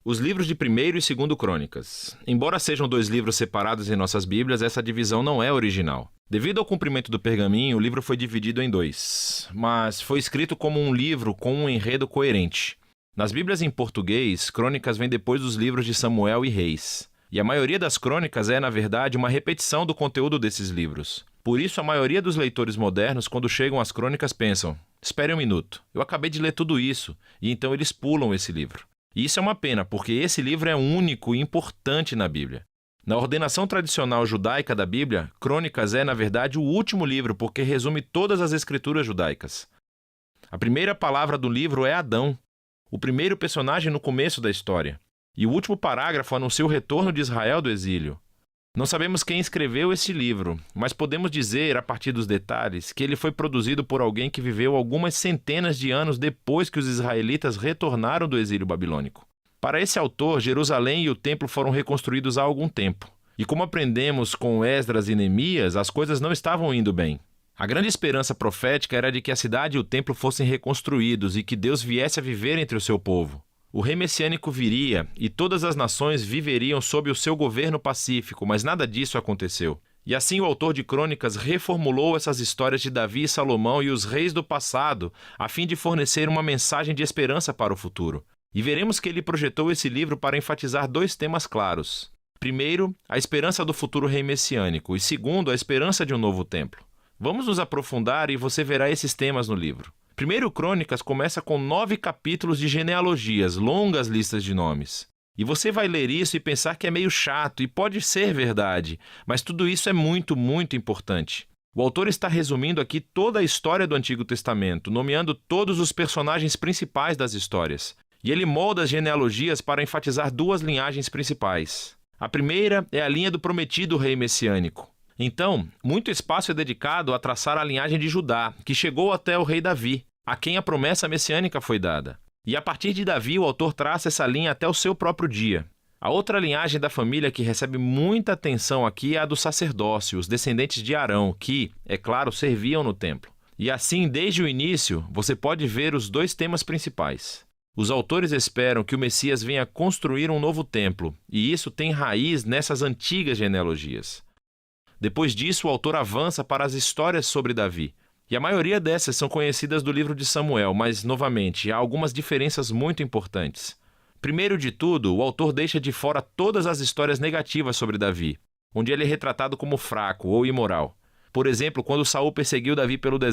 Os livros de 1º e 2º Crônicas. Embora sejam 2 livros separados em nossas Bíblias, essa divisão não é original. Devido ao cumprimento do pergaminho, o livro foi dividido em 2, mas foi escrito como um livro com um enredo coerente. Nas Bíblias em português, Crônicas vem depois dos livros de Samuel e Reis. E a maioria das crônicas é, na verdade, uma repetição do conteúdo desses livros. Por isso, a maioria dos leitores modernos, quando chegam às crônicas, pensam: espere um minuto, eu acabei de ler tudo isso, e então eles pulam esse livro. E isso é uma pena, porque esse livro é único e importante na Bíblia. Na ordenação tradicional judaica da Bíblia, Crônicas é, na verdade, o último livro, porque resume todas as escrituras judaicas. A primeira palavra do livro é Adão, o primeiro personagem no começo da história. E o último parágrafo anuncia o retorno de Israel do exílio. Não sabemos quem escreveu esse livro, mas podemos dizer, a partir dos detalhes, que ele foi produzido por alguém que viveu algumas centenas de anos depois que os israelitas retornaram do exílio babilônico. Para esse autor, Jerusalém e o templo foram reconstruídos há algum tempo. E como aprendemos com Esdras e Neemias, as coisas não estavam indo bem. A grande esperança profética era de que a cidade e o templo fossem reconstruídos e que Deus viesse a viver entre o seu povo. O rei messiânico viria e todas as nações viveriam sob o seu governo pacífico, mas nada disso aconteceu. E assim o autor de Crônicas reformulou essas histórias de Davi e Salomão e os reis do passado, a fim de fornecer uma mensagem de esperança para o futuro. E veremos que ele projetou esse livro para enfatizar 2 temas claros. Primeiro, a esperança do futuro rei messiânico, e segundo, a esperança de um novo templo. Vamos nos aprofundar e você verá esses temas no livro. 1º Crônicas começa com 9 capítulos de genealogias, longas listas de nomes. E você vai ler isso e pensar que é meio chato, e pode ser verdade, mas tudo isso é muito, muito importante. O autor está resumindo aqui toda a história do Antigo Testamento, nomeando todos os personagens principais das histórias. E ele molda as genealogias para enfatizar 2 linhagens principais. A primeira é a linha do prometido rei messiânico. Então, muito espaço é dedicado a traçar a linhagem de Judá, que chegou até o rei Davi, a quem a promessa messiânica foi dada. E a partir de Davi, o autor traça essa linha até o seu próprio dia. A outra linhagem da família que recebe muita atenção aqui é a do sacerdócio, os descendentes de Arão, que, é claro, serviam no templo. E assim, desde o início, você pode ver os 2 temas principais. Os autores esperam que o Messias venha construir um novo templo, e isso tem raiz nessas antigas genealogias. Depois disso, o autor avança para as histórias sobre Davi. E a maioria dessas são conhecidas do livro de Samuel, mas, novamente, há algumas diferenças muito importantes. Primeiro de tudo, o autor deixa de fora todas as histórias negativas sobre Davi, onde ele é retratado como fraco ou imoral. Por exemplo, quando Saul perseguiu Davi pelo deserto,